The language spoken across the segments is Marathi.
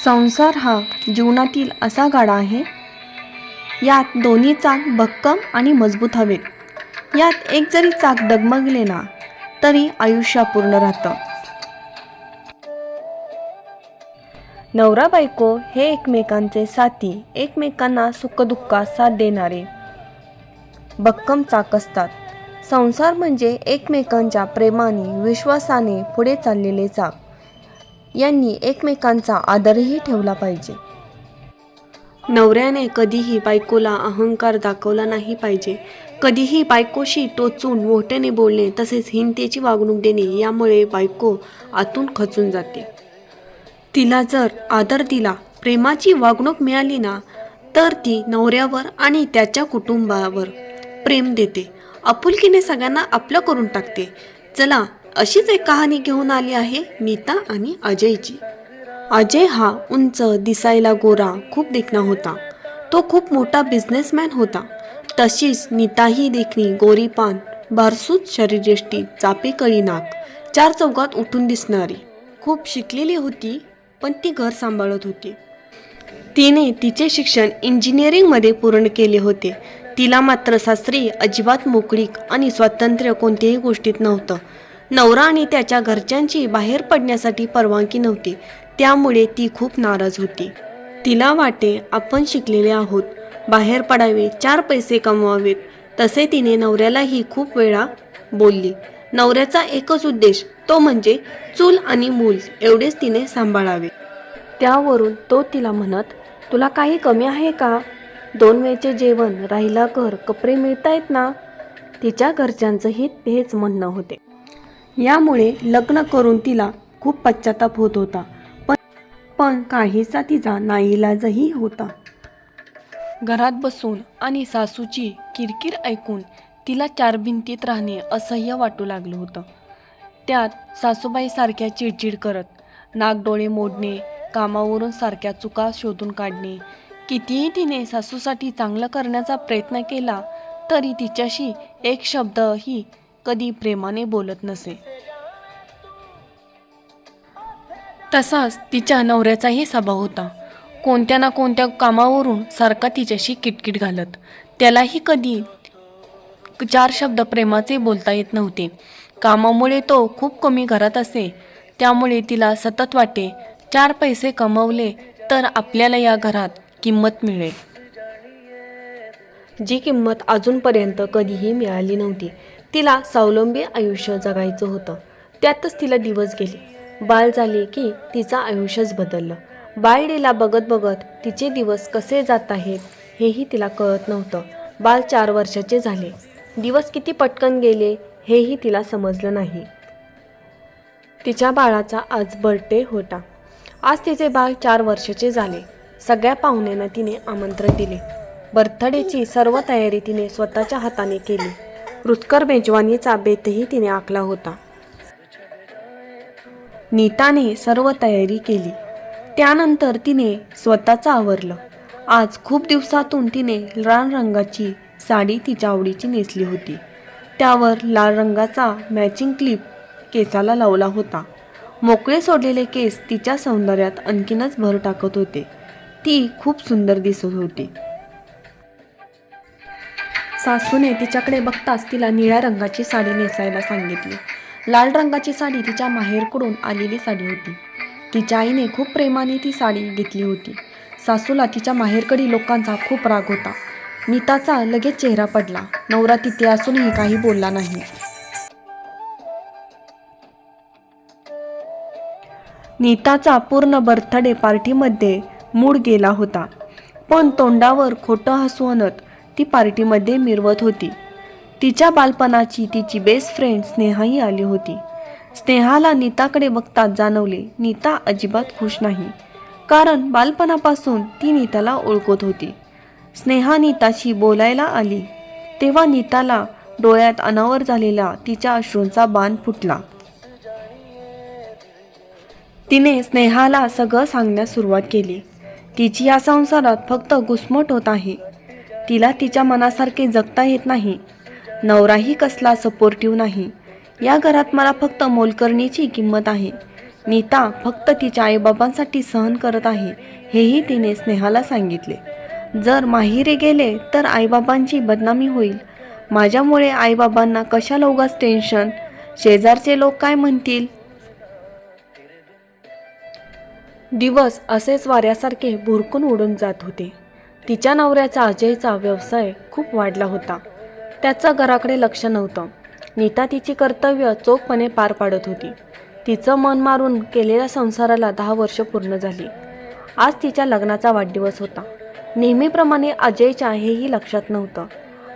संसार हा जीवनातील असा गाडा आहे, यात दोन्ही चाक भक्कम आणि मजबूत हवेत. यात एक जरी चाक डगमगले ना तरी आयुष्य अपूर्ण राहतं. नवरा बायको हे एकमेकांचे साथी, एकमेकांना सुखदुःखात साथ देणारे भक्कम चाक असतात. संसार म्हणजे एकमेकांच्या प्रेमाने, विश्वासाने पुढे चाललेले चाक. यांनी एकमेकांचा आदरही ठेवला पाहिजे. नवऱ्याने कधीही बायकोला अहंकार दाखवला नाही पाहिजे. कधीही बायकोशी टोचून मोठ्याने बोलणे तसेच हिंतेची वागणूक देणे यामुळे बायको आतून खचून जाते. तिला जर आदर दिला, प्रेमाची वागणूक मिळाली ना तर ती नवऱ्यावर आणि त्याच्या कुटुंबावर प्रेम देते. आपुलकीने सगळ्यांना आपलं करून टाकते. चला, अशीच एक कहाणी घेऊन आली आहे नीता आणि अजयची. अजय हा उंच, दिसायला गोरा, खूप देखणा होता. तो खूप मोठा बिझनेसमॅन होता. तशीच नीताही देखणी, गोरीपान, भारसूत शरीरयष्टी, चापेकळी नाक, चार चौघात उठून दिसणारी. खूप शिकलेली होती, पण ती घर सांभाळत होती. तिने तिचे शिक्षण इंजिनिअरिंगमध्ये पूर्ण केले होते. तिला मात्र सासरी अजिबात मोकळीक आणि स्वातंत्र्य कोणत्याही गोष्टीत नव्हतं. नवरा आणि त्याच्या घरच्यांची बाहेर पडण्यासाठी परवानगी नव्हती. त्यामुळे ती खूप नाराज होती. तिला वाटे आपण शिकलेले आहोत, बाहेर पडावे, चार पैसे कमवावेत. तसे तिने नवऱ्यालाही खूप वेळा बोलली. नवऱ्याचा एकच उद्देश, तो म्हणजे चूल आणि मूल एवढेच तिने सांभाळावे. त्यावरून तो तिला म्हणत, तुला काही कमी आहे का? 2 वेळचे जेवण, राहिला घर, कपडे मिळतायत ना? तिच्या घरच्यांचंही हेच म्हणणं होते. यामुळे लग्न करून तिला खूप पश्चाताप होत होता. पण काहीसा तिचा नाईलाजही होता. घरात बसून आणि सासूची किरकिर ऐकून तिला 4 भिंतीत राहणे असह्य वाटू लागलं होतं. त्यात सासूबाई सारख्या चिडचिड करत, नाकडोळे मोडणे, कामावरून सारख्या चुका शोधून काढणे. कितीही तिने सासूसाठी चांगलं करण्याचा प्रयत्न केला तरी तिच्याशी एक शब्दही कधी प्रेमाने बोलत नसे. तसाच तिच्या नवऱ्याचाही स्वभाव होता. कोणत्या ना कोणत्या कामावरून सारखा तिच्याशी किटकिट घालत. त्यालाही कधी 4 शब्द प्रेमाचे बोलता येत नव्हते. कामामुळे तो खूप कमी घरात असे. त्यामुळे तिला सतत वाटे, 4 पैसे कमवले तर आपल्याला या घरात किंमत मिळेल, जी किंमत अजूनपर्यंत कधीही मिळाली नव्हती. तिला स्वावलंबी आयुष्य जगायचं होतं. त्यातच तिला दिवस गेले. बाळ झाले की तिचं आयुष्यच बदललं. बाळडीला बघत बघत तिचे दिवस कसे जात आहेत हेही तिला कळत नव्हतं. बाळ 4 वर्षाचे झाले. दिवस किती पटकन गेले हेही तिला समजलं नाही. तिच्या बाळाचा आज बर्थडे होता. आज तिचे बाळ 4 वर्षाचे झाले. सगळ्या पाहुण्यांना तिने आमंत्रण दिले. बर्थडेची सर्व तयारी तिने स्वतःच्या हाताने केली. रुचकर मेजवानीचा बेतही तिने आखला होता. नीताने सर्व तयारी केली. त्यानंतर तिने स्वतःचं आवरलं. आज खूप दिवसातून तिने लाल रंगाची साडी तिच्या आवडीची नेसली होती. त्यावर लाल रंगाचा मॅचिंग क्लिप केसाला लावला होता. मोकळे सोडलेले केस तिच्या सौंदर्यात आणखीनच भर टाकत होते. ती खूप सुंदर दिसत होती. सासूने तिच्याकडे बघताच तिला निळ्या रंगाची साडी नेसायला सांगितली. लाल रंगाची साडी तिच्या माहेरकडून आलेली साडी होती. तिच्या आईने खूप प्रेमाने ती साडी घेतली होती. सासूला तिच्या माहेरकडील लोकांचा खूप राग होता. नीताचा लगेच चेहरा पडला. नवरा तिथे असूनही काही बोलला नाही. नीताचा पूर्ण बर्थडे पार्टीमध्ये मूड गेला होता. पण तोंडावर खोटं हसू आणत ती पार्टीमध्ये मिरवत होती. तिच्या बालपणाची तिची बेस्ट फ्रेंड स्नेहाही आली होती. स्नेहाला नीताकडे बघताच जाणवले नीता अजिबात खुश नाही. कारण बालपणापासून ती नीताला ओळखत होती. स्नेहा नीताशी बोलायला आली तेव्हा नीताला डोळ्यात अनावर झालेला तिच्या अश्रूंचा बाण फुटला. तिने स्नेहाला सगळं सांगण्यास सुरुवात केली. तिची या संसारात फक्त घुसमट होत आहे. तिला तिच्या मनासारखे जगता येत नाही. नवराही कसला सपोर्टिव्ह नाही. या घरात मला फक्त मोलकरणीची किंमत आहे. नीता फक्त तिच्या आईबाबांसाठी सहन करत आहे हेही तिने स्नेहाला सांगितले. जर माहेरी गेले तर आईबाबांची बदनामी होईल. माझ्यामुळे आईबाबांना कशाला उगाच टेन्शन, शेजारचे लोक काय म्हणतील. दिवस असेच वाऱ्यासारखे भुरकून उडून जात होते. तिच्या नवऱ्याचा अजयचा व्यवसाय खूप वाढला होता. त्याचं घराकडे लक्ष नव्हतं. नीता तिची कर्तव्य चोखपणे पार पाडत होती. तिचं मन मारून केलेल्या संसाराला 10 वर्ष पूर्ण झाली. आज तिच्या लग्नाचा वाढदिवस होता. नेहमीप्रमाणे अजयच्या हेही लक्षात नव्हतं.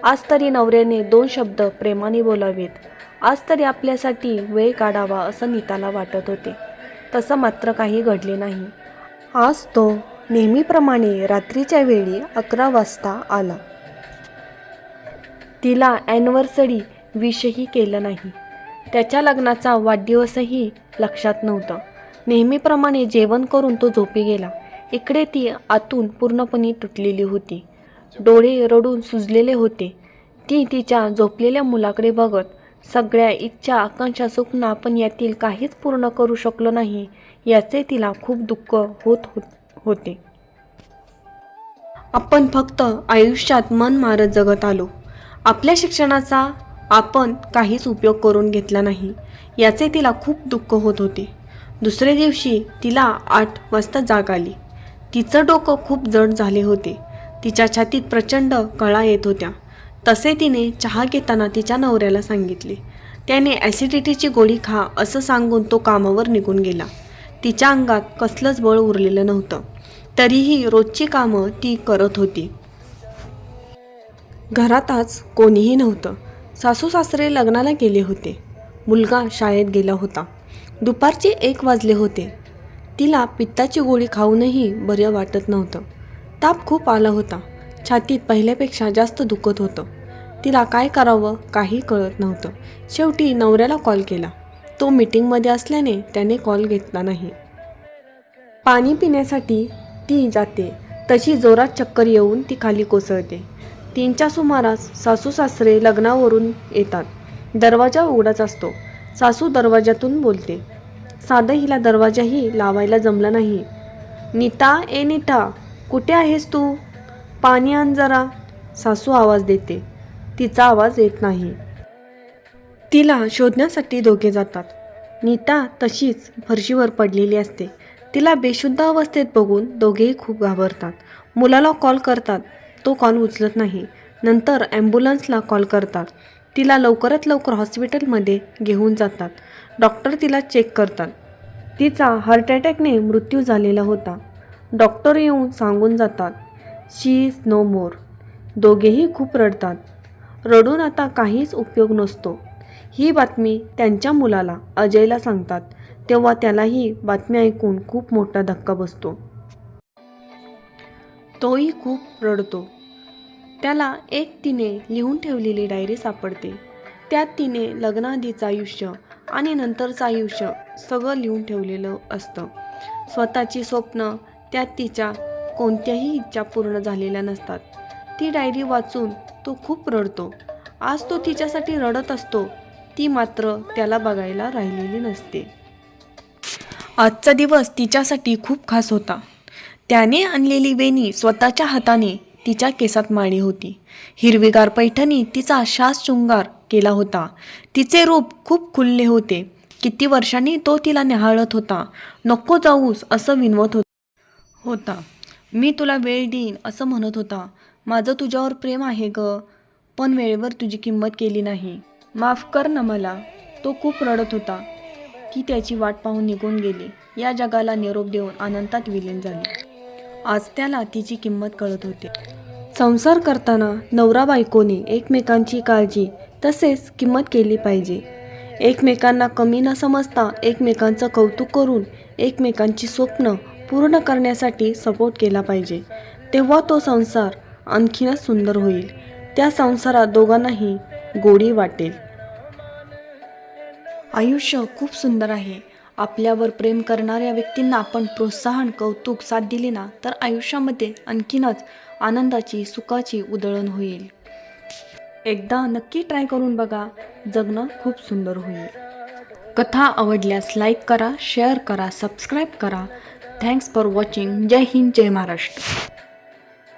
आज तरी नवऱ्याने 2 शब्द प्रेमाने बोलावेत, आज तरी आपल्यासाठी वेळ काढावा असं नीताला वाटत होते. तसं मात्र काही घडले नाही. आज तो नेहमीप्रमाणे रात्रीच्या वेळी 11 वाजता आला. तिला ॲनिव्हर्सरी विशही केलं नाही. त्याच्या लग्नाचा वाढदिवसही लक्षात नव्हतं. नेहमीप्रमाणे जेवण करून तो झोपी गेला. इकडे ती आतून पूर्णपणे तुटलेली होती. डोळे रडून सुजलेले होते. ती तिच्या झोपलेल्या मुलाकडे बघत, सगळ्या इच्छा आकांक्षा स्वप्न आपण यातील काहीच पूर्ण करू शकलो नाही याचे तिला खूप दुःख होते. आपण फक्त आयुष्यात मन मारत जगत आलो. आपल्या शिक्षणाचा आपण काहीच उपयोग करून घेतला नाही याचे तिला खूप दुःख होत होते. दुसऱ्या दिवशी तिला 8 वाजता जाग आली. तिचं डोकं खूप जड झाले होते. तिच्या छातीत प्रचंड कळा येत होत्या. तसे तिने चहा घेताना तिच्या नवऱ्याला सांगितले. त्याने ॲसिडिटीची गोळी खा असं सांगून तो कामावर निघून गेला. तिच्या अंगात कसलंच बळ उरलेलं नव्हतं. तरीही रोजची कामं ती करत होती. घरात आज कोणीही नव्हतं. सासू सासरे लग्नाला गेले होते. मुलगा शाळेत गेला होता. दुपारचे 1 वाजले होते. तिला पित्ताची गोळी खाऊनही बरं वाटत नव्हतं. ताप खूप आला होता. छातीत पहिल्यापेक्षा जास्त दुखत होतं. तिला काय करावं काही कळत नव्हतं. शेवटी नवऱ्याला कॉल केला. तो मीटिंगमध्ये असल्याने त्याने कॉल घेतला नाही. पाणी पिण्यासाठी ती जाते तशी जोरात चक्कर येऊन ती खाली कोसळते. 3च्या सुमारास सासू सासरे लग्नावरून येतात. दरवाजा उघडाच असतो. सासू दरवाजातून बोलते. साधं हिला दरवाजाही लावायला जमला नाही. नीता, ए नीता, कुठे आहेस तू? पाणी आण जरा. सासू आवाज देते. तिचा आवाज येत नाही. तिला शोधण्यासाठी दोघे जातात. नीता तशीच फरशीवर पडलेली असते. तिला बेशुद्ध अवस्थेत बघून दोघेही खूप घाबरतात. मुलाला कॉल करतात. तो कॉल उचलत नाही. नंतर ॲम्ब्युलन्सला कॉल करतात. तिला लवकरात लवकर हॉस्पिटलमध्ये घेऊन जातात. डॉक्टर तिला चेक करतात. तिचा हार्ट अटॅकने मृत्यू झालेला होता. डॉक्टर येऊन सांगून जातात, शी इज नो मोर. दोघेही खूप रडतात. रडून आता काहीच उपयोग नसतो. ही बातमी त्यांच्या मुलाला अजयला सांगतात. तेव्हा त्यालाही बातमी ऐकून खूप मोठा धक्का बसतो. तोही खूप रडतो. त्याला एक तिने लिहून ठेवलेली डायरी सापडते. त्यात तिने लग्नाआधीचं आयुष्य आणि नंतरचं आयुष्य सगळं लिहून ठेवलेलं असतं. स्वतःची स्वप्न, त्यात तिच्या कोणत्याही इच्छा पूर्ण झालेल्या नसतात. ती डायरी वाचून तो खूप रडतो. आज तो तिच्यासाठी रडत असतो. ती मात्र त्याला बघायला राहिलेली नसते. आजचा दिवस तिच्यासाठी खूप खास होता. त्याने आणलेली वेणी स्वतःच्या हाताने तिच्या केसात माळली होती. हिरवीगार पैठणी तिचा शास शृंगार केला होता. तिचे रूप खूप खुलले होते. किती वर्षांनी तो तिला निहाळत होता. नको जाऊस असं विनवत होता. मी तुला वेळ देईन असं म्हणत होता. माझं तुझ्यावर प्रेम आहे ग, पण वेळेवर तुझी किंमत केली नाही. माफ कर ना मला. तो खूप रडत होता. ती त्याची वाट पाहून निघून गेली. या जगाला निरोप देऊन अनंतात विलीन झाली. आज त्याला तिची किंमत कळत होते. संसार करताना नवरा बायकोने एकमेकांची काळजी तसेच किंमत केली पाहिजे. एकमेकांना कमी न समजता एकमेकांचं कौतुक करून एकमेकांची स्वप्न पूर्ण करण्यासाठी सपोर्ट केला पाहिजे. तेव्हा तो संसार आणखीनच सुंदर होईल. त्या संसारात दोघांनाही गोडी वाटेल. आयुष्य खूप सुंदर आहे. आपल्यावर प्रेम करणाऱ्या व्यक्तींना आपण प्रोत्साहन, कौतुक, साथ दिली ना तर आयुष्यामध्ये आणखीनच आनंदाची, सुखाची उधळण होईल. एकदा नक्की ट्राय करून बघा. जगणं खूप सुंदर होईल. कथा आवडल्यास लाईक करा, शेअर करा, सबस्क्राईब करा. Thanks for watching. जय हिंद, जय महाराष्ट्र.